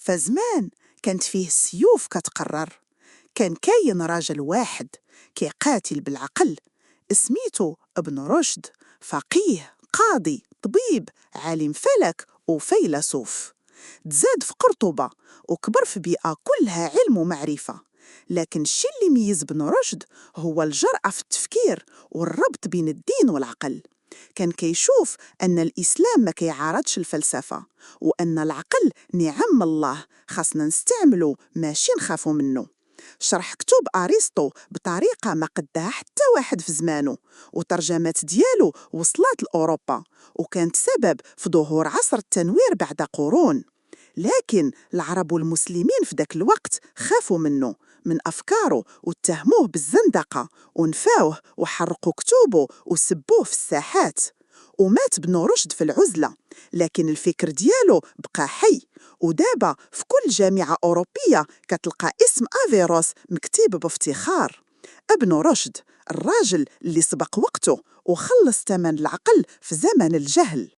فزمان كانت فيه السيوف كتقرر. كان كاين راجل واحد كيقاتل بالعقل، سميتو ابن رشد، فقيه قاضي طبيب عالم فلك وفيلسوف. تزاد في قرطبة وكبر في بيئة كلها علم ومعرفة. لكن الشي اللي ميز ابن رشد هو الجرأة في التفكير والربط بين الدين والعقل. كان كيشوف أن الإسلام ما كيعارضش الفلسفة، وأن العقل نعم الله خاصنا نستعملو ماشي نخافو منه. شرح كتب أرسطو بطريقة ما قدها حتى واحد في زمانه، وترجمات ديالو وصلات لأوروبا، وكانت سبب في ظهور عصر التنوير بعد قرون. لكن العرب والمسلمين في ذاك الوقت خافوا منه، من أفكاره، واتهموه بالزندقة ونفاوه وحرقوا كتبه وسبوه في الساحات. ومات ابن رشد في العزلة، لكن الفكر ديالو بقى حي، ودابا في كل جامعة أوروبية كتلقى اسم أفيروس مكتوب بافتخار. ابن رشد، الراجل اللي سبق وقته وخلص ثمن العقل في زمن الجهل.